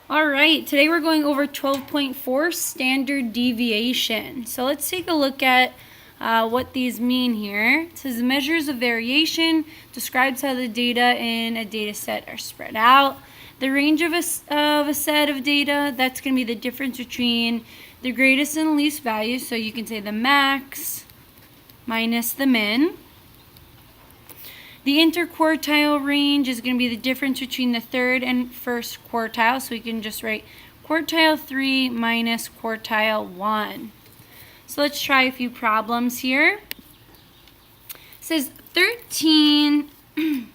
All right, today we're going over 12.4 standard deviation. So let's take a look at what these mean here. It says measures of variation, describes how the data in a data set are spread out. The range of a set of data, that's going to be the difference between the greatest and least value. So you can say the max minus the min. The interquartile range is going to be the difference between the third and first quartile. So we can just write quartile 3 minus quartile 1. So let's try a few problems here. It says 13, I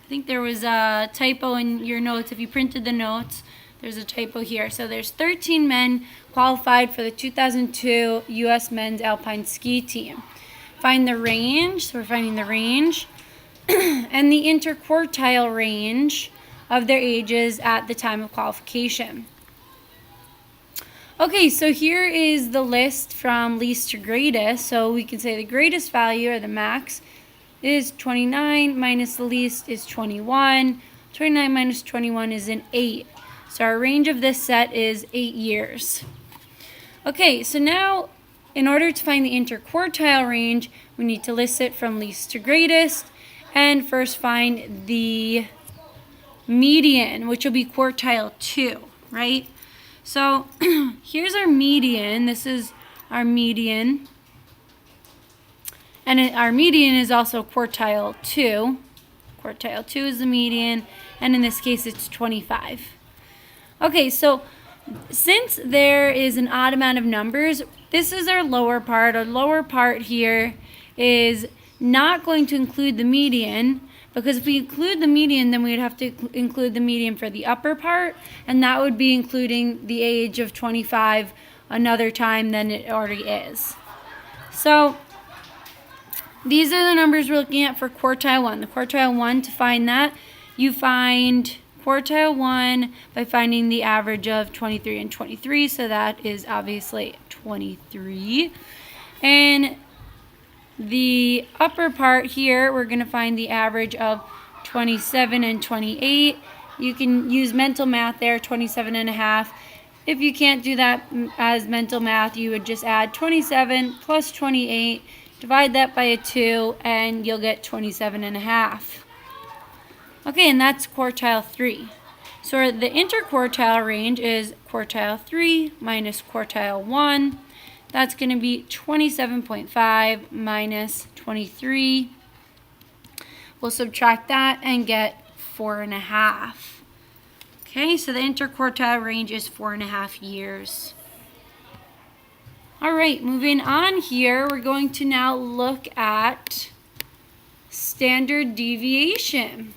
think there was a typo in your notes. If you printed the notes, there's a typo here. So there's 13 men qualified for the 2002 U.S. men's alpine ski team. Find the range. So we're finding the range. And the interquartile range of their ages at the time of qualification. Okay, so here is the list from least to greatest. So we can say the greatest value, or the max, is 29 minus the least is 21. 29 minus 21 is an 8. So our range of this set is 8 years. Okay, so now in order to find the interquartile range, we need to list it from least to greatest. And first find the median, which will be quartile 2, right? So here's our median. This is our median. And our median is also quartile 2. Quartile 2 is the median. And in this case, it's 25. Okay, so since there is an odd amount of numbers, this is our lower part. Our lower part here is not going to include the median, because if we include the median, then we would have to include the median for the upper part, and that would be including the age of 25 another time than it already is. So these are the numbers we're looking at for quartile 1. The quartile 1, to find that, you find quartile 1 by finding the average of 23 and 23, so that is obviously 23. And the upper part here, we're going to find the average of 27 and 28. You can use mental math there, 27 and a half. If you can't do that as mental math, you would just add 27 plus 28, divide that by a 2, and you'll get 27 and a half. Okay, and that's quartile 3. So the interquartile range is quartile 3 minus quartile 1. That's going to be 27.5 minus 23. We'll subtract that and get 4.5. Okay, so the interquartile range is 4.5 years. All right, moving on here, we're going to now look at standard deviation.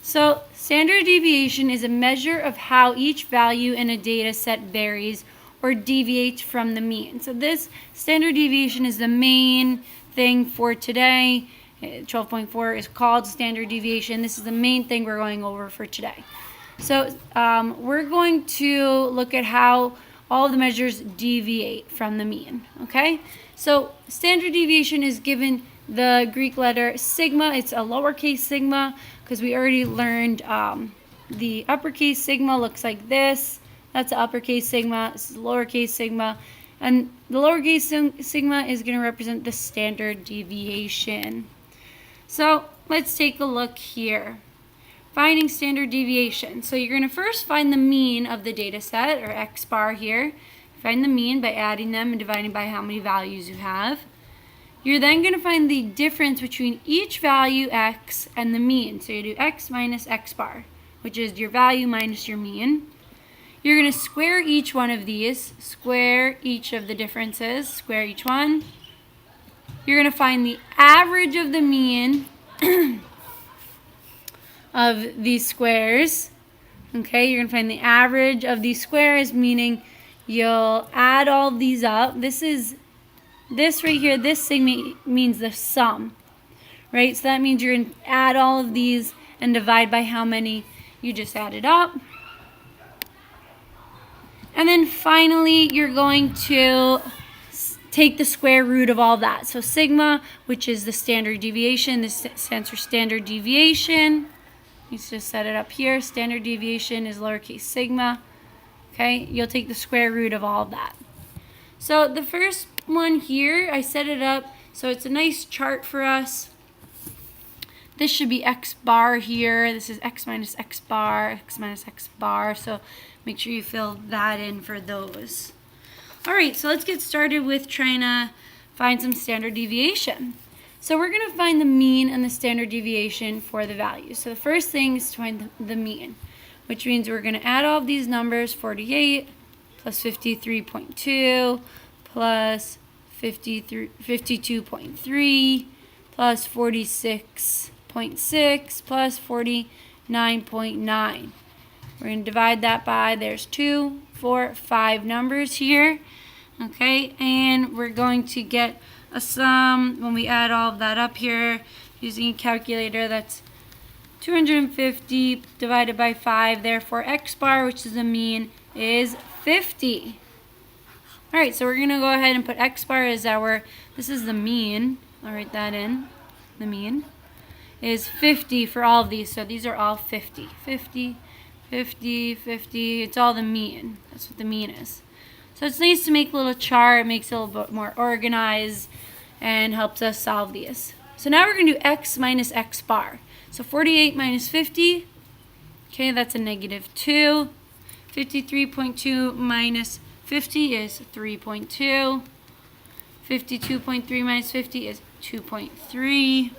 So standard deviation is a measure of how each value in a data set varies or deviates from the mean. So this standard deviation is the main thing for today. 12.4 is called standard deviation. This is the main thing we're going over for today. So we're going to look at how all the measures deviate from the mean, okay? So standard deviation is given the Greek letter sigma. It's a lowercase sigma because we already learned the uppercase sigma looks like this. That's the uppercase sigma, this is the lowercase sigma, and the lowercase sigma is going to represent the standard deviation. So let's take a look here. Finding standard deviation. So you're going to first find the mean of the data set, or x bar here. Find the mean by adding them and dividing by how many values you have. You're then going to find the difference between each value x and the mean. So you do x minus x bar, which is your value minus your mean. You're going to square each one of these, square each of the differences, square each one. You're going to find the average of the mean of these squares. Okay, you're going to find the average of these squares, meaning you'll add all of these up. This right here, this sigma means the sum, right? So that means you're going to add all of these and divide by how many you just added up. And then finally, you're going to take the square root of all that. So sigma, which is the standard deviation, this stands for standard deviation. You just set it up here. Standard deviation is lowercase sigma. Okay, you'll take the square root of all of that. So the first one here, I set it up so it's a nice chart for us. This should be x bar here. This is x minus x bar, x minus x bar. So make sure you fill that in for those. All right, so let's get started with trying to find some standard deviation. So we're going to find the mean and the standard deviation for the values. So the first thing is to find the mean, which means we're going to add all of these numbers, 48 plus 53.2 plus 52.3 plus 46.6 plus 49.9. We're going to divide that by, there's 2, 4, 5 numbers here. Okay, and we're going to get a sum when we add all of that up here using a calculator. That's 250 divided by 5. Therefore, x bar, which is the mean, is 50. All right, so we're going to go ahead and put x bar as this is the mean. I'll write that in. The mean is 50 for all of these. So these are all 50. 50, 50, 50. It's all the mean. That's what the mean is. So it's nice to make a little chart, makes it a little bit more organized, and helps us solve these. So now we're going to do x minus x bar. So 48 minus 50, okay, that's a negative 2. 53.2 minus 50 is 3.2. 52.3 minus 50 is 2.3.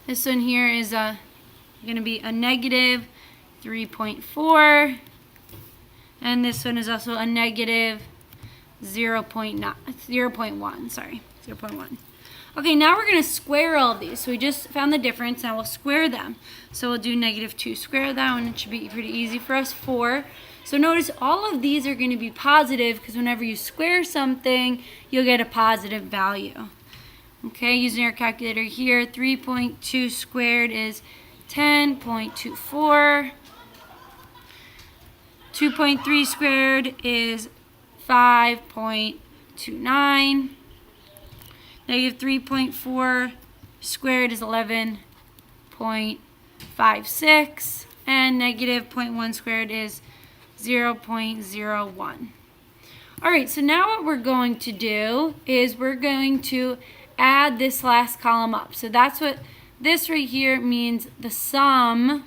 This one here is going to be a negative 3.4. And this one is also a negative 0.1, sorry, 0.1. Okay, now we're going to square all of these. So we just found the difference, now we'll square them. So we'll do negative 2 square that one. It should be pretty easy for us. 4. So notice all of these are going to be positive because whenever you square something, you'll get a positive value. Okay, using our calculator here, 3.2 squared is 10.24. 2.3 squared is 5.29. Negative 3.4 squared is 11.56. And negative 0.1 squared is 0.01. All right, so now what we're going to do is we're going to add this last column up. So that's what this right here means, the sum,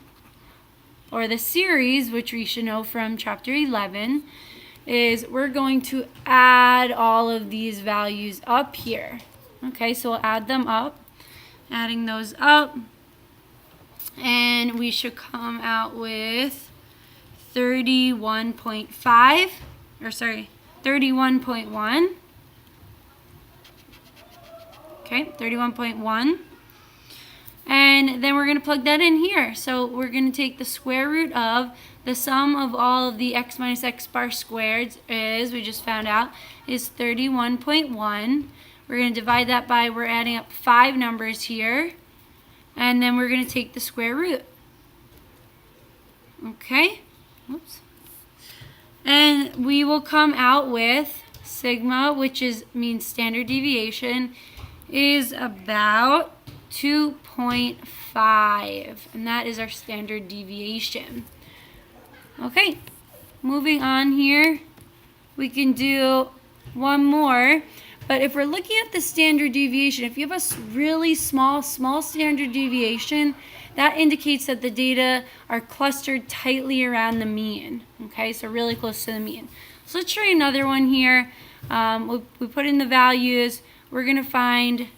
or the series, which we should know from chapter 11, is we're going to add all of these values up here. Okay, so we'll add them up, adding those up, and we should come out with 31.5, or sorry, 31.1. Okay, 31.1. And then we're going to plug that in here. So we're going to take the square root of the sum of all of the x minus x bar squareds is, we just found out, is 31.1. We're going to divide that by, we're adding up 5 numbers here. And then we're going to take the square root. Okay. Oops. And we will come out with sigma, which means standard deviation, is about 2.5, and that is our standard deviation. Okay, moving on here, we can do one more, but if we're looking at the standard deviation, if you have a really small standard deviation, that indicates that the data are clustered tightly around the mean. Okay, so really close to the mean. So let's try another one here. We put in the values. We're going to find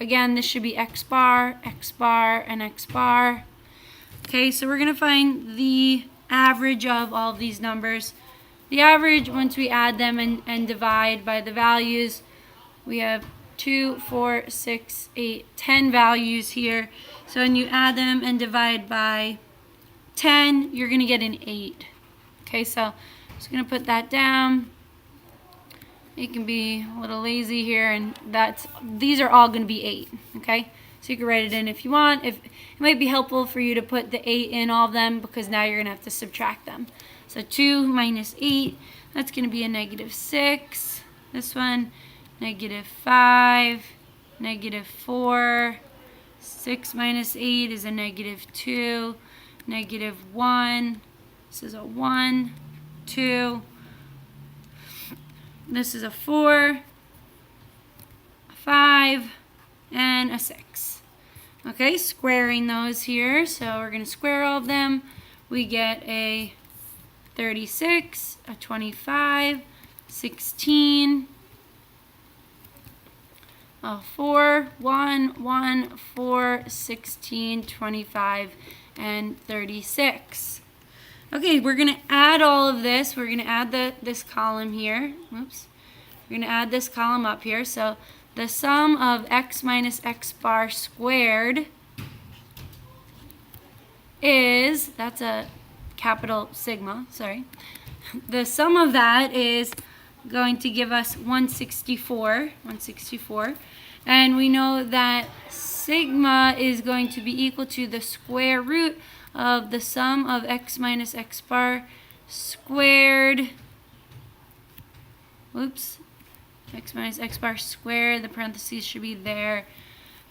again, this should be x bar, and x bar. Okay, so we're going to find the average of all of these numbers. The average, once we add them and divide by the values, we have 2, 4, 6, 8, 10 values here. So when you add them and divide by 10, you're going to get an 8. Okay, so I'm just going to put that down. You can be a little lazy here, and these are all going to be 8, okay? So you can write it in if you want. It might be helpful for you to put the 8 in all of them because now you're going to have to subtract them. So 2 minus 8, that's going to be a negative 6. This one, negative 5, negative 4, 6 minus 8 is a -2, -1. This is a 1, 2. This is a 4, a 5, and a 6. Okay, squaring those here. So we're going to square all of them. We get a 36, a 25, 16, a 4, 1, 1, 4, 16, 25, and 36. Okay, we're going to add all of this. We're going to add this column here. Oops. We're going to add this column up here. So the sum of x minus x bar squared is, that's a capital sigma, sorry. The sum of that is going to give us 164. And we know that sigma is going to be equal to the square root of the sum of x minus x bar squared. Oops. X minus x bar squared. The parentheses should be there.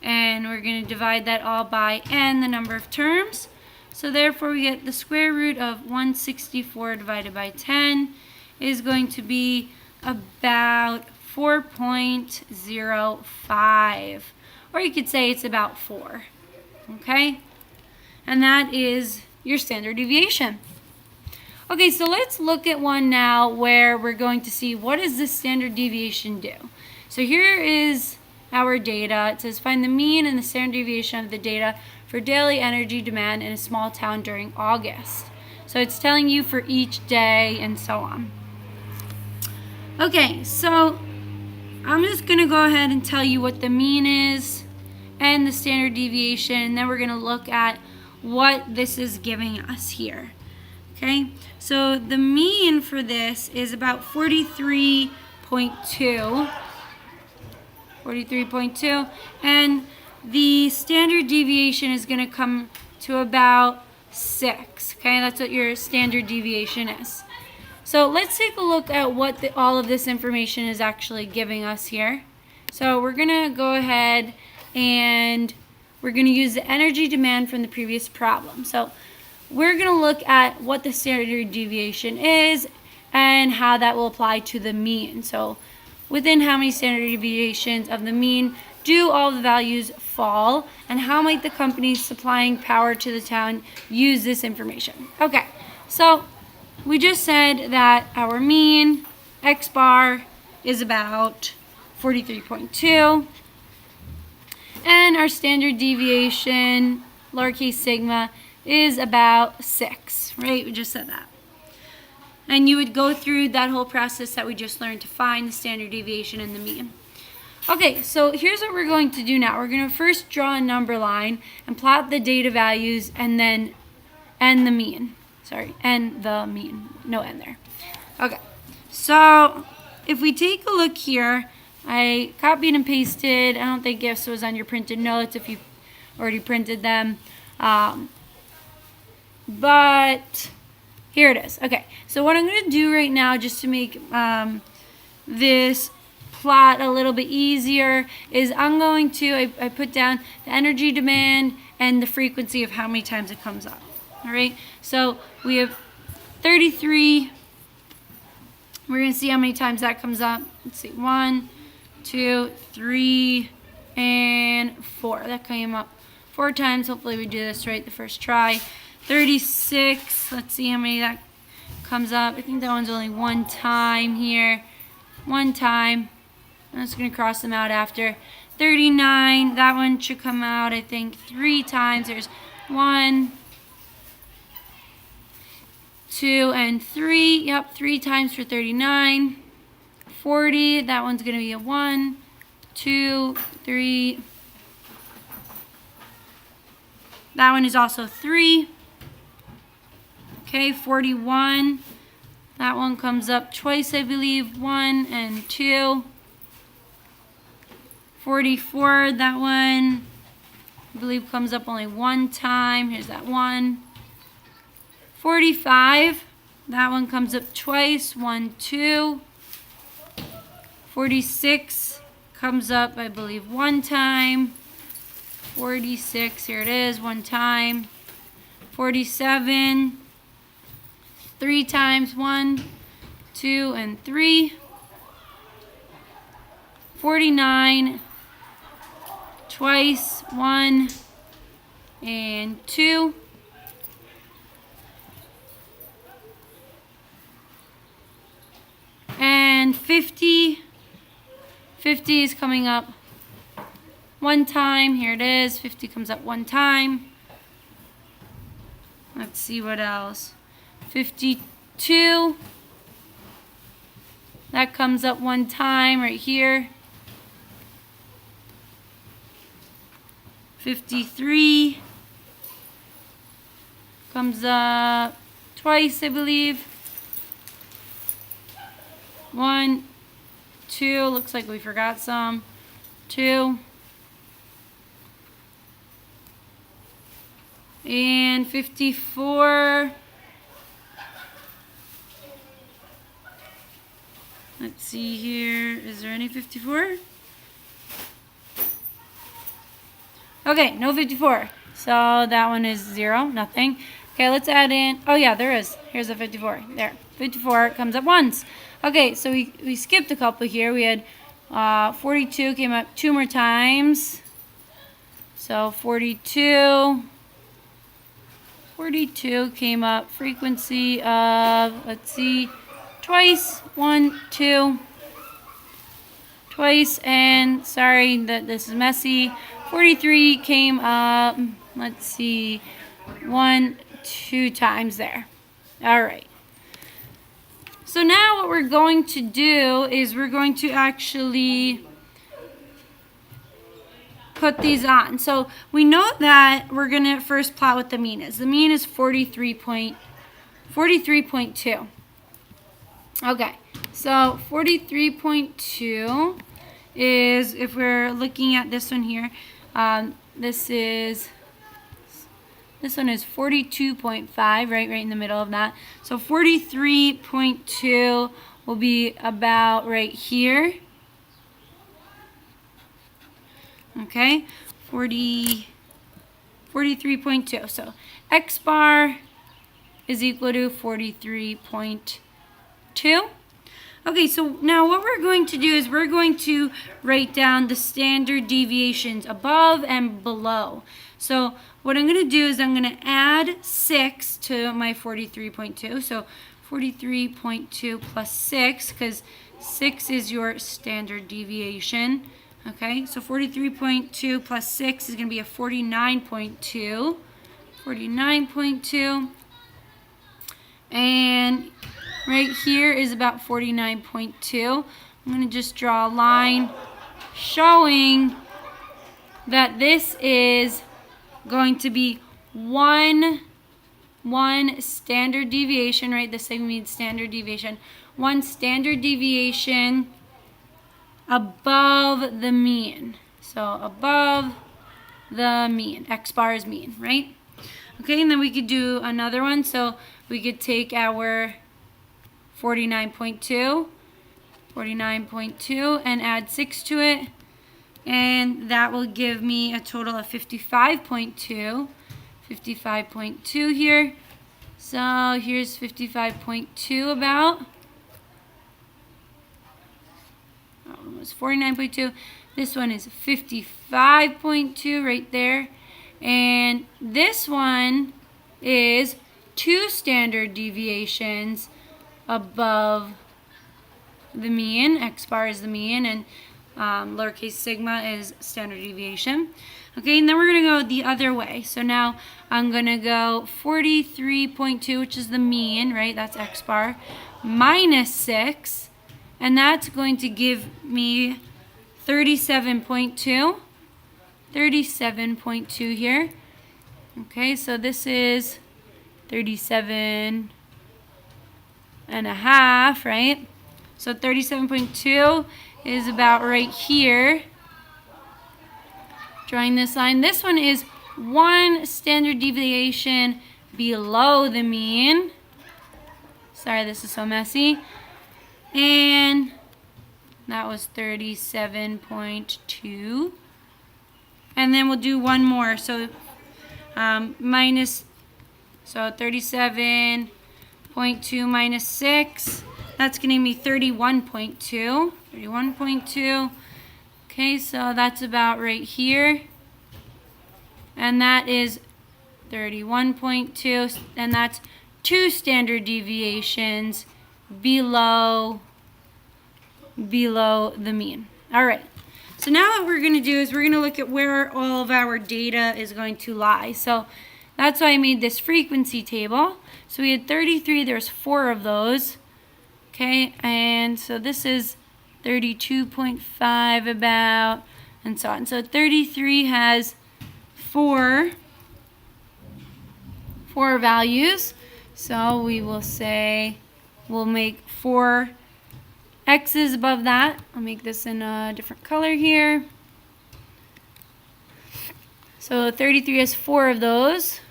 And we're going to divide that all by n, the number of terms. So therefore we get the square root of 164 divided by 10 is going to be about 4.05. Or you could say it's about 4. Okay? And that is your standard deviation. Okay, so let's look at one now where we're going to see what does the standard deviation do. So here is our data. It says find the mean and the standard deviation of the data for daily energy demand in a small town during August. So it's telling you for each day and so on. Okay, so I'm just going to go ahead and tell you what the mean is and the standard deviation, and then we're going to look at what this is giving us here. Okay, so the mean for this is about 43.2, and the standard deviation is going to come to about 6. Okay, that's what your standard deviation is. So let's take a look at what all of this information is actually giving us here. So we're going to go ahead and we're going to use the energy demand from the previous problem. So we're going to look at what the standard deviation is and how that will apply to the mean. So within how many standard deviations of the mean do all the values fall, and how might the companies supplying power to the town use this information? Okay, so we just said that our mean, x bar, is about 43.2, and our standard deviation, lowercase sigma, is about 6, right? We just said that. And you would go through that whole process that we just learned to find the standard deviation and the mean. Okay, so here's what we're going to do now. We're going to first draw a number line and plot the data values and then the mean. Sorry, and the mean. No n there. Okay, so if we take a look here, I copied and pasted. I don't think this was on your printed notes if you already printed them. But here it is. Okay, so what I'm going to do right now just to make this plot a little bit easier is I'm going to, I put down the energy demand and the frequency of how many times it comes up. All right, so we have 33. We're going to see how many times that comes up. Let's see, 1, 2, 3, and 4. That came up 4 times. Hopefully we do this right the first try. 36. Let's see how many that comes up. I think that one's only 1 time here. 1 time. I'm just going to cross them out after. 39. That one should come out, I think, 3 times. There's 1, 2, and 3. Yep, 3 times for 39. 40. That one's going to be a 1, 2, 3. That one is also 3. Okay, 41. That one comes up twice, I believe. 1 and 2. 44. That one, I believe, comes up only 1 time. Here's that 1. 45. That one comes up twice. 1, 2. 46 comes up, I believe, 1 time. 46, here it is, 1 time. 47, 3 times, 1, 2, and 3. 49, twice, 1 and 2. And 50. 50 is coming up 1 time. Here it is. 50 comes up 1 time. Let's see what else. 52. That comes up 1 time right here. 53 comes up twice, I believe. 1, 2, looks like we forgot some. 2. And 54. Let's see here. Is there any 54? Okay, no 54. So that one is 0, nothing. Okay, let's add in. Oh yeah, there is. Here's a 54. There. 54 comes up once. Okay, so we skipped a couple here. We had 42 came up 2 more times. So 42 came up frequency of, let's see, twice, 1, 2, twice, and sorry that this is messy. 43 came up, let's see, 1, 2 times there. All right. So now what we're going to do is we're going to actually put these on. So we know that we're going to first plot what the mean is. The mean is 43.2. Okay, so 43.2 is, if we're looking at this one here, this one is 42.5, right in the middle of that. So 43.2 will be about right here. Okay, 43.2. So x bar is equal to 43.2. Okay, so now what we're going to do is we're going to write down the standard deviations above and below. So what I'm going to do is I'm going to add 6 to my 43.2. So 43.2 plus 6, because 6 is your standard deviation. Okay, so 43.2 plus 6 is going to be a 49.2. 49.2. And right here is about 49.2. I'm going to just draw a line showing that this is going to be one standard deviation, right? This thing means standard deviation. One standard deviation above the mean. So above the mean. X bar is mean, right? Okay, and then we could do another one. So we could take our 49.2 and add 6 to it. And that will give me a total of 55.2. 55.2 here. So here's 55.2 about. That one was 49.2. This one is 55.2 right there. And this one is 2 standard deviations above the mean. X bar is the mean, and lowercase sigma is standard deviation. Okay, and then we're going to go the other way. So now I'm going to go 43.2, which is the mean, right? That's X bar, minus 6, and that's going to give me 37.2. 37.2 here. Okay, so this is 37 and a half, right? So 37.2 is about right here. Drawing this line. This one is 1 standard deviation below the mean. Sorry, this is so messy. And that was 37.2. And then we'll do one more. So minus, so 37.2 minus 6. That's going to be 31.2. 31.2. Okay, so that's about right here. And that is 31.2. And that's 2 standard deviations below the mean. All right. So now what we're going to do is we're going to look at where all of our data is going to lie. So that's why I made this frequency table. So we had 33, there's 4 of those. Okay, and so this is 32.5 about, and so on. So 33 has 4 values. So we will say, we'll make 4 X's above that. I'll make this in a different color here. So 33 has 4 of those.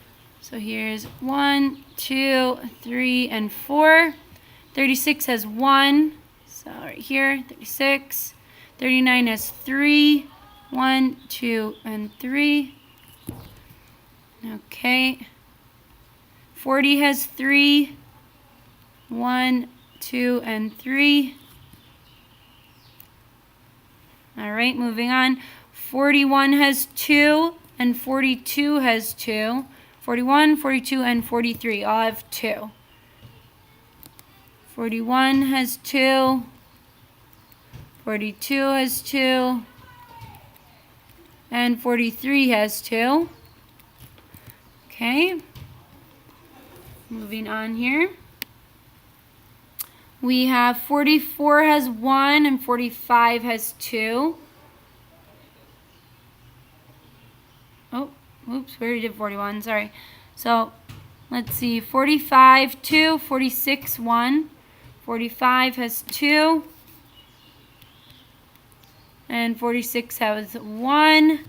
So here's 1, 2, 3, and 4. 36 has 1. So right here, 36. 39 has 3. 1, 2, and 3. Okay. 40 has 3. 1, 2, and 3. All right, moving on. 41 has 2, and 42 has 2. 41, 42, and 43 all have 2. 41 has 2. 42 has 2. And 43 has 2. Okay. Moving on here. We have 44 has 1 and 45 has 2. Oh, oops, we already did 41, sorry. So, let's see, 45, 2, 46, 1. 45 has 2. And 46 has 1.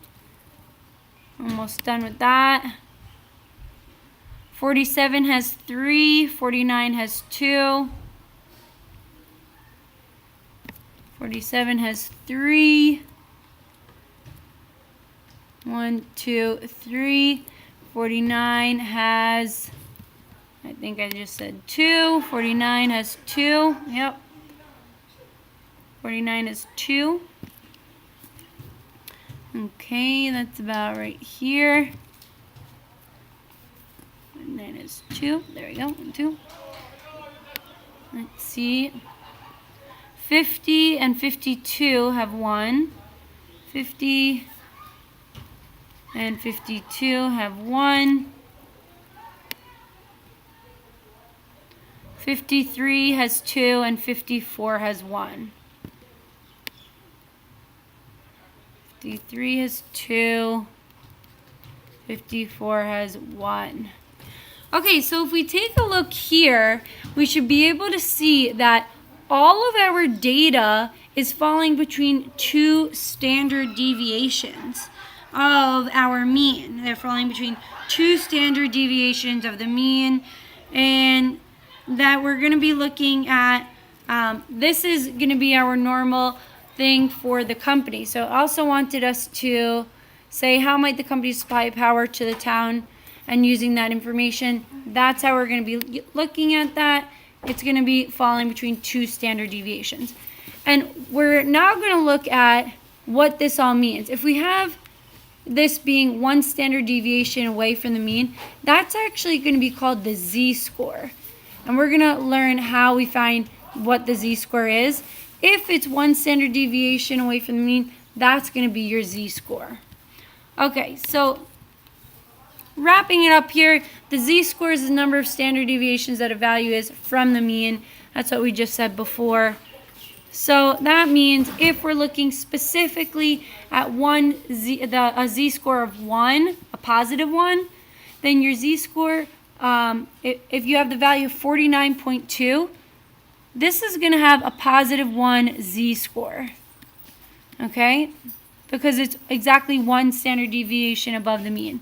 Almost done with that. 47 has 3. 49 has 2. 47 has 3. 1, 2, 3. 49 has, I think I just said 2. 49 has 2. Yep. 49 is 2. Okay, that's about right here. 49 is 2. There we go. 1, 2. Let's see. 50 and 52 have 1. 50 and 52 have 1. 53 has 2 and 54 has 1. 53 has 2. 54 has 1. Okay, so if we take a look here, we should be able to see that all of our data is falling between 2 standard deviations of our mean. They're falling between 2 standard deviations of the mean, and that we're going to be looking at, this is going to be our normal thing for the company. So I also wanted us to say how might the company supply power to the town, and using that information, that's how we're going to be looking at that. It's going to be falling between 2 standard deviations. And we're now going to look at what this all means. If we have this being 1 standard deviation away from the mean, that's actually going to be called the z-score. And we're going to learn how we find what the z-score is. If it's 1 standard deviation away from the mean, that's going to be your z-score. Okay, so wrapping it up here, the z-score is the number of standard deviations that a value is from the mean. That's what we just said before. So that means if we're looking specifically at a z-score of 1, a positive 1, then your z-score, if you have the value of 49.2, this is going to have a positive 1 z-score. Okay? Because it's exactly 1 standard deviation above the mean.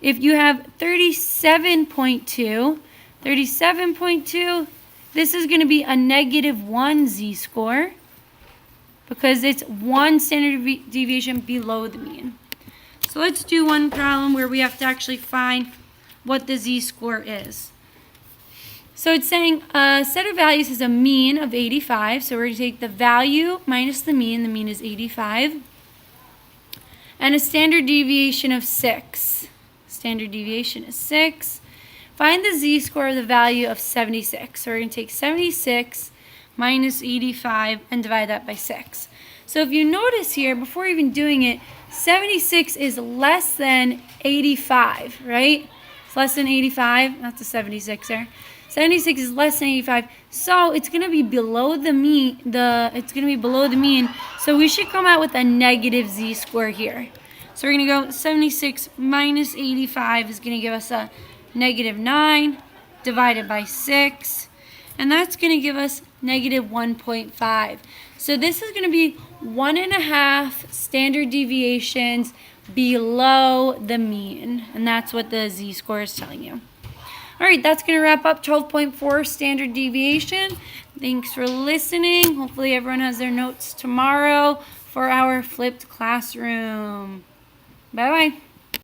If you have 37.2, this is going to be a negative 1 z-score because it's 1 standard deviation below the mean. So let's do one problem where we have to actually find what the z-score is. So it's saying a set of values has a mean of 85. So we're going to take the value minus the mean. The mean is 85. And a standard deviation of 6. Standard deviation is 6. Find the z-score of the value of 76. So we're going to take 76 minus 85 and divide that by 6. So if you notice here, before even doing it, 76 is less than 85, right? It's less than 85. That's a 76 there. 76 is less than 85, so it's going to be below the mean. It's going to be below the mean, so we should come out with a negative z-score here. So we're going to go 76 minus 85 is going to give us a negative 9 divided by 6, and that's going to give us negative 1.5. So this is going to be 1.5 standard deviations below the mean, and that's what the z-score is telling you. All right, that's going to wrap up 12.4 standard deviation. Thanks for listening. Hopefully everyone has their notes tomorrow for our flipped classroom. Bye-bye.